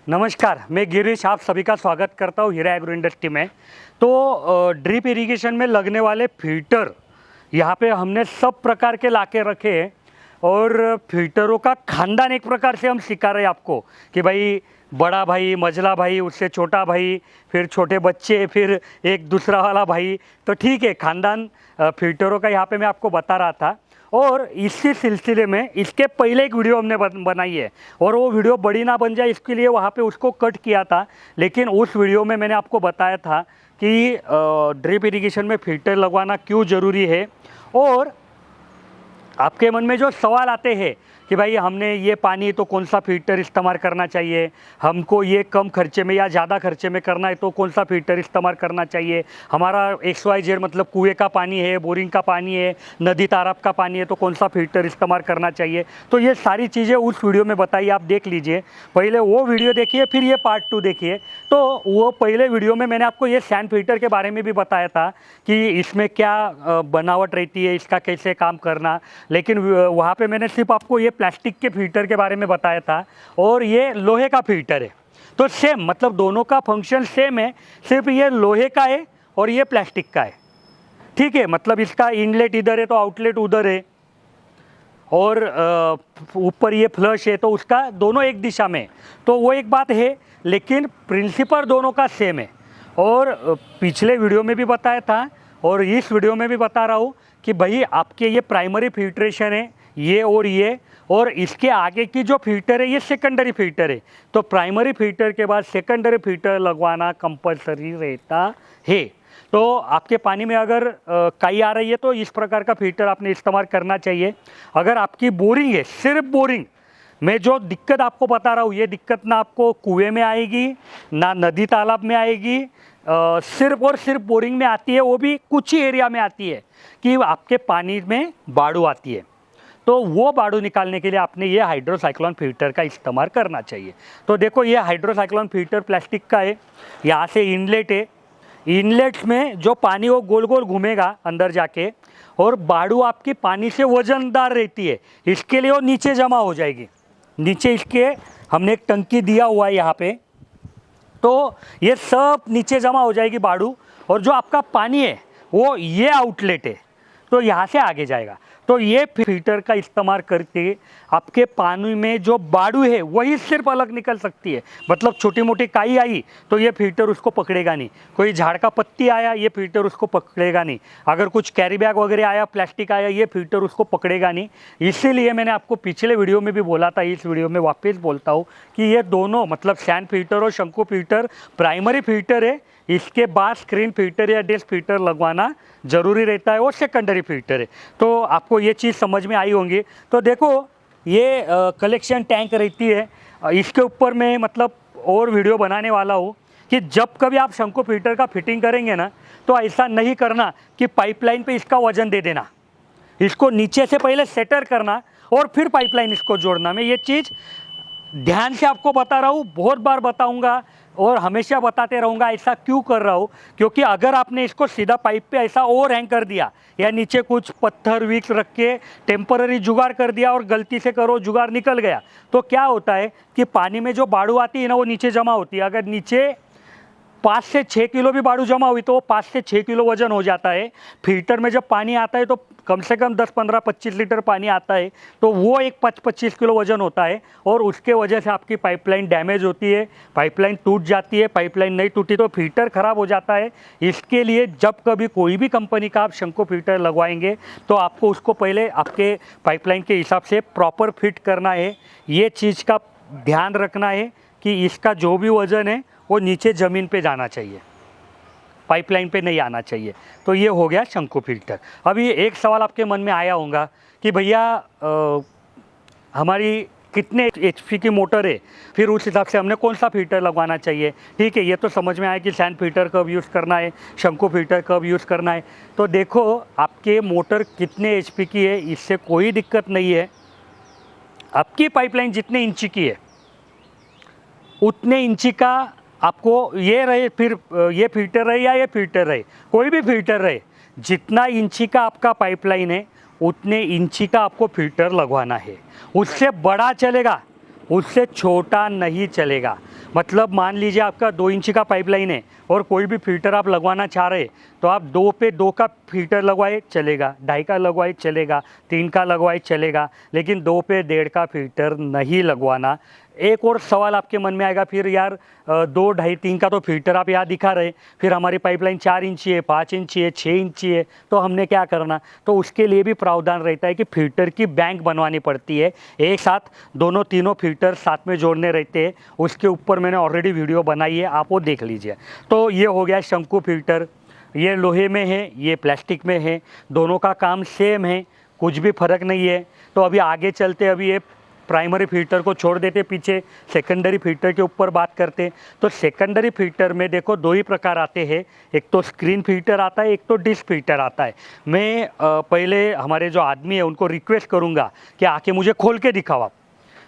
नमस्कार, मैं गिरीश आप सभी का स्वागत करता हूँ हीरा एग्रो इंडस्ट्री में। तो ड्रिप इरिगेशन में लगने वाले फिल्टर यहाँ पे हमने सब प्रकार के लाके रखे हैं और फिल्टरों का खानदान एक प्रकार से हम सिखा रहे हैं आपको कि भाई बड़ा भाई, मझला भाई, उससे छोटा भाई, फिर छोटे बच्चे, फिर एक दूसरा वाला भाई। तो ठीक है, खानदान फिल्टरों का यहाँ पे मैं आपको बता रहा था। और इसी सिलसिले में इसके पहले एक वीडियो हमने बनाई है और वो वीडियो बड़ी ना बन जाए इसके लिए वहाँ पे उसको कट किया था। लेकिन उस वीडियो में मैंने आपको बताया था कि ड्रिप इरिगेशन में फिल्टर लगवाना क्यों ज़रूरी है। और आपके मन में जो सवाल आते हैं कि भाई हमने ये पानी तो कौन सा फिल्टर इस्तेमाल करना चाहिए, हमको ये कम खर्चे में या ज़्यादा खर्चे में करना है तो कौन सा फिल्टर इस्तेमाल करना चाहिए, हमारा XYZ मतलब कुएं का पानी है, बोरिंग का पानी है, नदी तालाब का पानी है तो कौन सा फिल्टर इस्तेमाल करना चाहिए। तो ये सारी चीज़ें उस वीडियो में बताइए, आप देख लीजिए। पहले वो वीडियो देखिए, फिर ये पार्ट 2 देखिए। तो वो पहले वीडियो में मैंने आपको ये सैंड फिल्टर के बारे में भी बताया था कि इसमें क्या बनावट रहती है, इसका कैसे काम करना। लेकिन वहाँ पे मैंने सिर्फ आपको ये प्लास्टिक के फिल्टर के बारे में बताया था और ये लोहे का फिल्टर है। तो सेम मतलब दोनों का फंक्शन सेम है, सिर्फ ये लोहे का है और ये प्लास्टिक का है। ठीक है, मतलब इसका इनलेट इधर है तो आउटलेट उधर है और ऊपर ये फ्लश है तो उसका दोनों एक दिशा में। तो वो एक बात है, लेकिन प्रिंसिपल दोनों का सेम है। और पिछले वीडियो में भी बताया था और इस वीडियो में भी बता रहा हूँ कि भाई आपके ये प्राइमरी फिल्ट्रेशन है, ये और इसके आगे की जो फिल्टर है ये सेकेंडरी फिल्टर है। तो प्राइमरी फिल्टर के बाद सेकेंडरी फिल्टर लगवाना कंपलसरी रहता है। तो आपके पानी में अगर काई आ रही है तो इस प्रकार का फिल्टर आपने इस्तेमाल करना चाहिए। अगर आपकी बोरिंग है, सिर्फ बोरिंग में जो दिक्कत आपको बता रहा हूँ, ये दिक्कत ना आपको कुएं में आएगी ना नदी तालाब में आएगी, सिर्फ और सिर्फ बोरिंग में आती है। वो भी कुछ ही एरिया में आती है कि आपके पानी में बाड़ू आती है। तो वो बाड़ू निकालने के लिए आपने ये हाइड्रोसाइक्लोन फिल्टर का इस्तेमाल करना चाहिए। तो देखो ये हाइड्रोसाइक्लोन फिल्टर प्लास्टिक का है, यहाँ से इनलेट है। इनलेट में जो पानी वो गोल गोल घूमेगा अंदर जाके और बाड़ू आपकी पानी से वजनदार रहती है, इसके लिए वो नीचे जमा हो जाएगी। नीचे इसके हमने एक टंकी दिया हुआ है यहाँ पे, तो ये सब नीचे जमा हो जाएगी बाड़ू। और जो आपका पानी है वो ये आउटलेट है, तो यहाँ से आगे जाएगा। तो ये फिल्टर का इस्तेमाल करके आपके पानी में जो बाड़ू है वही सिर्फ अलग निकल सकती है। मतलब छोटी मोटी काई आई तो ये फिल्टर उसको पकड़ेगा नहीं, कोई झाड़ का पत्ती आया ये फिल्टर उसको पकड़ेगा नहीं, अगर कुछ कैरी बैग वगैरह आया, प्लास्टिक आया, ये फिल्टर उसको पकड़ेगा नहीं। इसीलिए मैंने आपको पिछले वीडियो में भी बोला था, इस वीडियो में वापस बोलता हूँ कि ये दोनों मतलब सैंड फिल्टर और शंकु फिल्टर प्राइमरी फिल्टर है, इसके बाद स्क्रीन फिल्टर या डेस्क फिल्टर लगवाना ज़रूरी रहता है, वो सेकेंडरी फिल्टर है। तो आपको ये चीज़ समझ में आई होंगी। तो देखो ये कलेक्शन टैंक रहती है, इसके ऊपर मैं मतलब और वीडियो बनाने वाला हूँ कि जब कभी आप शंकु फिल्टर का फिटिंग करेंगे ना तो ऐसा नहीं करना कि पाइपलाइन पे इसका वजन दे देना, इसको नीचे से पहले सेटर करना और फिर पाइपलाइन इसको जोड़ना। मैं ये चीज़ ध्यान से आपको बता रहा हूँ, बहुत बार बताऊंगा और हमेशा बताते रहूँगा। ऐसा क्यों कर रहा हूँ, क्योंकि अगर आपने इसको सीधा पाइप पे ऐसा ओवर हैंग कर दिया या नीचे कुछ पत्थर विक्स रख के टेम्पररी जुगाड़ कर दिया और गलती से करो जुगाड़ निकल गया, तो क्या होता है कि पानी में जो बाड़ू आती है ना वो नीचे जमा होती है। अगर नीचे 5 से 6 किलो भी बाड़ू जमा हुई तो 5 से 6 किलो वजन हो जाता है। फिल्टर में जब पानी आता है तो कम से कम 10, 15, 25 लीटर पानी आता है, तो वो एक 25 किलो वजन होता है और उसके वजह से आपकी पाइपलाइन डैमेज होती है, पाइपलाइन टूट जाती है। पाइपलाइन नहीं टूटी तो फिल्टर ख़राब हो जाता है। इसके लिए जब कभी कोई भी कंपनी का आप शंकु फिल्टर लगवाएंगे तो आपको उसको पहले आपके पाइपलाइन के हिसाब से प्रॉपर फिट करना है। ये चीज़ का ध्यान रखना है कि इसका जो भी वज़न है वो नीचे ज़मीन पे जाना चाहिए, पाइपलाइन पे नहीं आना चाहिए। तो ये हो गया शंकु फिल्टर। अभी एक सवाल आपके मन में आया होगा कि भैया हमारी कितने HP की मोटर है, फिर उस हिसाब से हमने कौन सा फिल्टर लगवाना चाहिए। ठीक है, ये तो समझ में आया कि सैंड फिल्टर कब यूज़ करना है, शंकु फिल्टर कब यूज़ करना है। तो देखो आपके मोटर कितने HP की है इससे कोई दिक्कत नहीं है। आपकी पाइपलाइन जितने इंची की है उतने इंची का आपको ये रहे, फिर ये फिल्टर रहे या ये फिल्टर रहे, कोई भी फिल्टर रहे, जितना इंची का आपका पाइपलाइन है उतने इंची का आपको फिल्टर लगवाना है। उससे बड़ा चलेगा, उससे छोटा नहीं चलेगा। मतलब मान लीजिए आपका 2 इंची का पाइपलाइन है और कोई भी फिल्टर आप लगवाना चाह रहे तो आप 2 पे 2 का फिल्टर लगवाए चलेगा, 2.5 का लगवाए चलेगा, 3 का लगवाए चलेगा, लेकिन 2 पे 1.5 का फिल्टर नहीं लगवाना। एक और सवाल आपके मन में आएगा फिर यार 2, 2.5, 3 का तो फिल्टर आप यहाँ दिखा रहे, फिर हमारी पाइपलाइन 4 इंची है, 5 इंची है, 6 इंची है, तो हमने क्या करना। तो उसके लिए भी प्रावधान रहता है कि फिल्टर की बैंक बनवानी पड़ती है। एक साथ दोनों तीनों फिल्टर साथ में जोड़ने रहते हैं। उसके ऊपर मैंने ऑलरेडी वीडियो बनाई है, आप वो देख लीजिए। तो ये हो गया शंकु फिल्टर। ये लोहे में है, ये प्लास्टिक में है, दोनों का काम सेम है, कुछ भी फ़र्क नहीं है। तो अभी आगे चलते, अभी ये प्राइमरी फिल्टर को छोड़ देते पीछे, सेकेंडरी फिल्टर के ऊपर बात करते। तो सेकेंडरी फिल्टर में देखो 2 ही प्रकार आते हैं, एक तो स्क्रीन फिल्टर आता है, एक तो डिश फिल्टर आता है। मैं पहले हमारे जो आदमी है उनको रिक्वेस्ट करूँगा कि आके मुझे खोल के दिखाओ आप।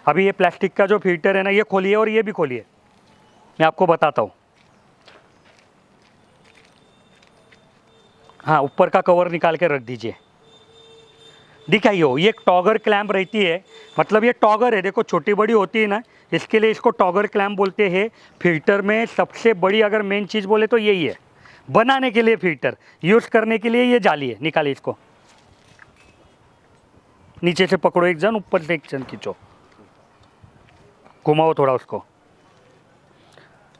अभी ये प्लास्टिक का जो फिल्टर है ना, ये खोलिए और ये भी खोलिए, मैं आपको बताता हूँ। हाँ, ऊपर का कवर निकाल के रख दीजिए, दिखाइए हो। ये टॉगर क्लैम्प रहती है, मतलब ये टॉगर है, देखो छोटी बड़ी होती है ना, इसके लिए इसको टॉगर क्लैम्प बोलते हैं। फिल्टर में सबसे बड़ी अगर मेन चीज़ बोले तो यही है, बनाने के लिए फिल्टर, यूज़ करने के लिए ये जाली है। निकालिए इसको, नीचे से पकड़ो एक जन, ऊपर से एक जन खींचो, घुमाओ थोड़ा उसको,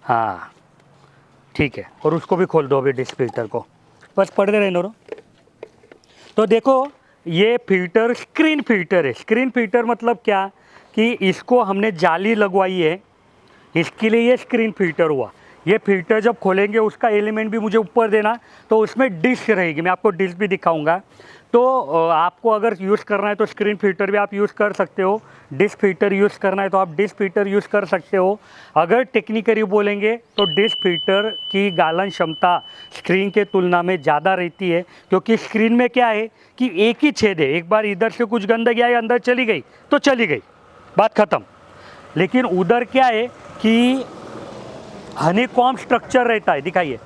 हाँ ठीक है। और उसको भी खोल दो अभी, डिश फिल्टर को, बस पढ़ते रहने दो। तो देखो ये फिल्टर स्क्रीन फिल्टर है। स्क्रीन फिल्टर मतलब क्या कि इसको हमने जाली लगवाई है, इसके लिए ये स्क्रीन फिल्टर हुआ। ये फिल्टर जब खोलेंगे उसका एलिमेंट भी मुझे ऊपर देना, तो उसमें डिश रहेगी, मैं आपको डिश भी दिखाऊंगा। तो आपको अगर यूज़ करना है तो स्क्रीन फिल्टर भी आप यूज़ कर सकते हो, डिश फिल्टर यूज़ करना है तो आप डिश फिल्टर यूज़ कर सकते हो। अगर टेक्निकली बोलेंगे तो डिश फिल्टर की गालन क्षमता स्क्रीन के तुलना में ज़्यादा रहती है, क्योंकि स्क्रीन में क्या है कि एक ही छेद है, एक बार इधर से कुछ गंदगी आई अंदर चली गई तो चली गई, बात ख़त्म। लेकिन उधर क्या है कि हनीकॉम्ब स्ट्रक्चर रहता है, दिखाइए।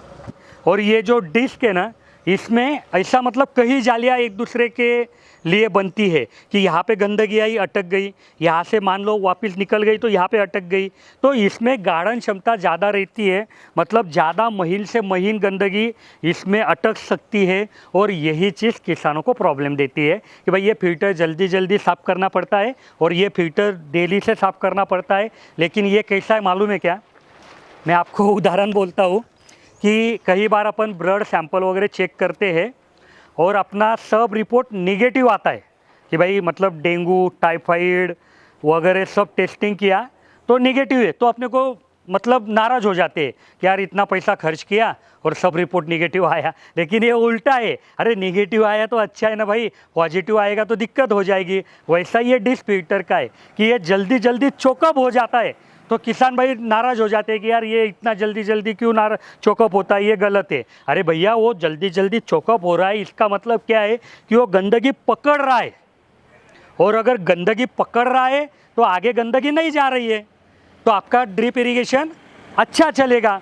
और ये जो डिस्क है ना, इसमें ऐसा मतलब कई जालियाँ एक दूसरे के लिए बनती है कि यहाँ पे गंदगी आई अटक गई, यहाँ से मान लो वापस निकल गई तो यहाँ पे अटक गई। तो इसमें गाढ़न क्षमता ज़्यादा रहती है, मतलब ज़्यादा महीन से महीन गंदगी इसमें अटक सकती है। और यही चीज़ किसानों को प्रॉब्लम देती है कि भाई ये फिल्टर जल्दी जल्दी साफ़ करना पड़ता है और ये फिल्टर डेली से साफ़ करना पड़ता है। लेकिन ये कैसा है मालूम है क्या, मैं आपको उदाहरण बोलता हूँ कि कई बार अपन ब्लड सैंपल वगैरह चेक करते हैं और अपना सब रिपोर्ट निगेटिव आता है कि भाई मतलब डेंगू टाइफाइड वगैरह सब टेस्टिंग किया तो निगेटिव है, तो अपने को मतलब नाराज़ हो जाते हैं कि यार इतना पैसा खर्च किया और सब रिपोर्ट निगेटिव आया। लेकिन ये उल्टा है, अरे निगेटिव आया तो अच्छा है ना भाई, पॉजिटिव आएगा तो दिक्कत हो जाएगी। वैसा ये डिश फिल्टर का है कि ये जल्दी जल्दी चोकअप हो जाता है, तो किसान भाई नाराज़ हो जाते हैं कि यार ये इतना जल्दी जल्दी क्यों चोकअप होता है, ये गलत है। अरे भैया वो जल्दी जल्दी चोकअप हो रहा है, इसका मतलब क्या है कि वो गंदगी पकड़ रहा है, और अगर गंदगी पकड़ रहा है तो आगे गंदगी नहीं जा रही है, तो आपका ड्रिप इरिगेशन अच्छा चलेगा।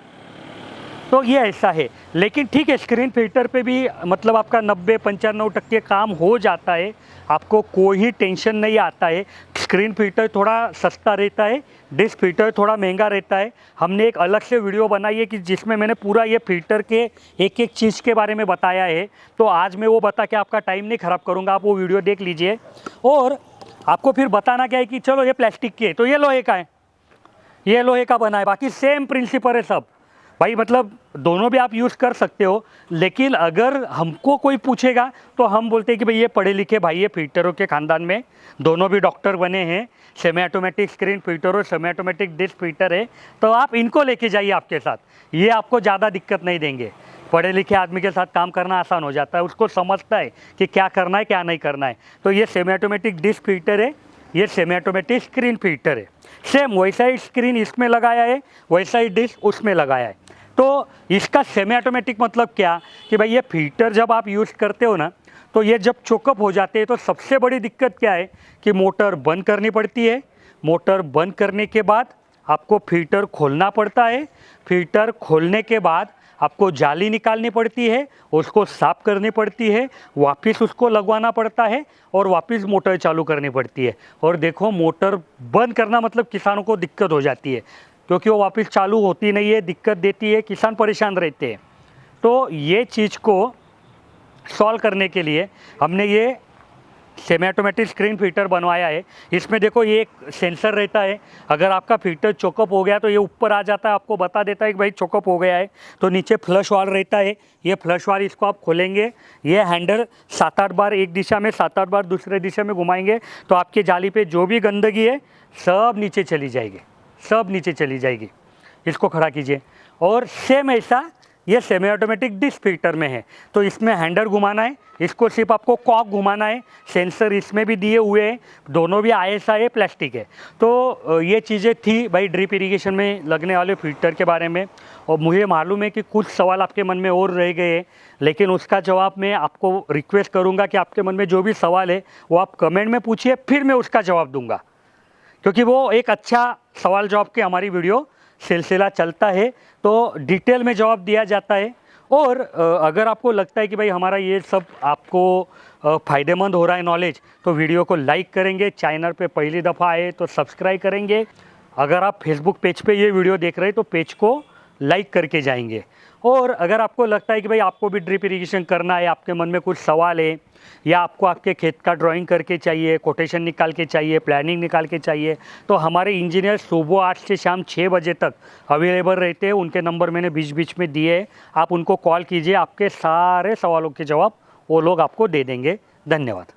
तो ये ऐसा है। लेकिन ठीक है, स्क्रीन फिल्टर पे भी मतलब आपका 90-95% काम हो जाता है, आपको कोई टेंशन नहीं आता है। स्क्रीन फिल्टर थोड़ा सस्ता रहता है, डिश फिल्टर थोड़ा महंगा रहता है। हमने एक अलग से वीडियो बनाई है कि जिसमें मैंने पूरा ये फिल्टर के एक एक चीज़ के बारे में बताया है, तो आज मैं वो बता के आपका टाइम नहीं ख़राब करूँगा, आप वो वीडियो देख लीजिए। और आपको फिर बताना क्या है कि चलो ये प्लास्टिक के है तो ये लोहे का है, ये लोहे का बना है, बाकी सेम प्रिंसिपल है सब भाई, मतलब दोनों भी आप यूज़ कर सकते हो। लेकिन अगर हमको कोई पूछेगा तो हम बोलते हैं कि भाई ये पढ़े लिखे भाई है, फिल्टरों के ख़ानदान में दोनों भी डॉक्टर बने हैं, सेमी ऑटोमेटिक स्क्रीन फिल्टर और सेमी ऑटोमेटिक डिश फिल्टर है, तो आप इनको लेके जाइए आपके साथ, ये आपको ज़्यादा दिक्कत नहीं देंगे। पढ़े लिखे आदमी के साथ काम करना आसान हो जाता है, उसको समझता है कि क्या करना है क्या नहीं करना है। तो ये सेमी ऑटोमेटिक डिश फिल्टर है, ये सेमी ऑटोमेटिक स्क्रीन फिल्टर है। सेम वैसा ही स्क्रीन इसमें लगाया है, वैसा ही डिश उसमें लगाया है। तो इसका सेमी ऑटोमेटिक मतलब क्या कि भाई ये फिल्टर जब आप यूज़ करते हो ना, तो ये जब चोकअप हो जाते हैं तो सबसे बड़ी दिक्कत क्या है कि मोटर बंद करनी पड़ती है। मोटर बंद करने के बाद आपको फिल्टर खोलना पड़ता है, फिल्टर खोलने के बाद आपको जाली निकालनी पड़ती है, उसको साफ करनी पड़ती है, वापस उसको लगवाना पड़ता है और वापस मोटर चालू करनी पड़ती है। और देखो मोटर बंद करना मतलब किसानों को दिक्कत हो जाती है, क्योंकि वो वापस चालू होती नहीं है, दिक्कत देती है, किसान परेशान रहते हैं। तो ये चीज़ को सॉल्व करने के लिए हमने ये सेमी ऑटोमेटिक स्क्रीन फिल्टर बनवाया है। इसमें देखो ये एक सेंसर रहता है, अगर आपका फिल्टर चोकअप हो गया तो ये ऊपर आ जाता है, आपको बता देता है कि भाई चोकअप हो गया है। तो नीचे फ्लश वाल रहता है, ये फ्लश वाल इसको आप खोलेंगे, ये हैंडल 7-8 बार एक दिशा में 7-8 बार दूसरे दिशा में घुमाएंगे तो आपकी जाली पे जो भी गंदगी है सब नीचे चली जाएगी, सब नीचे चली जाएगी। इसको खड़ा कीजिए। और सेम ऐसा ये सेमी ऑटोमेटिक डिस्क फिल्टर में है। तो इसमें हैंडल घुमाना है, इसको सिर्फ आपको कॉक घुमाना है, सेंसर इसमें भी दिए हुए हैं, दोनों भी ISI है, प्लास्टिक है। तो ये चीज़ें थी भाई ड्रिप इरिगेशन में लगने वाले फिल्टर के बारे में। और मुझे मालूम है कि कुछ सवाल आपके मन में और रह गए, लेकिन उसका जवाब मैं आपको रिक्वेस्ट करूँगा कि आपके मन में जो भी सवाल है वो आप कमेंट में पूछिए, फिर मैं उसका जवाब दूँगा, क्योंकि वो एक अच्छा सवाल जवाब की हमारी वीडियो सिलसिला चलता है, तो डिटेल में जवाब दिया जाता है। और अगर आपको लगता है कि भाई हमारा ये सब आपको फ़ायदेमंद हो रहा है नॉलेज, तो वीडियो को लाइक करेंगे, चैनल पे पहली दफ़ा आए तो सब्सक्राइब करेंगे। अगर आप फेसबुक पेज पे ये वीडियो देख रहे हैं तो पेज को लाइक करके जाएंगे। और अगर आपको लगता है कि भाई आपको भी ड्रिप इरिगेशन करना है, आपके मन में कुछ सवाल है, या आपको आपके खेत का ड्राइंग करके चाहिए, कोटेशन निकाल के चाहिए, प्लानिंग निकाल के चाहिए, तो हमारे इंजीनियर सुबह 8 से शाम 6 बजे तक अवेलेबल रहते हैं। उनके नंबर मैंने बीच बीच में दिए हैं, आप उनको कॉल कीजिए, आपके सारे सवालों के जवाब वो लोग आपको दे देंगे। धन्यवाद।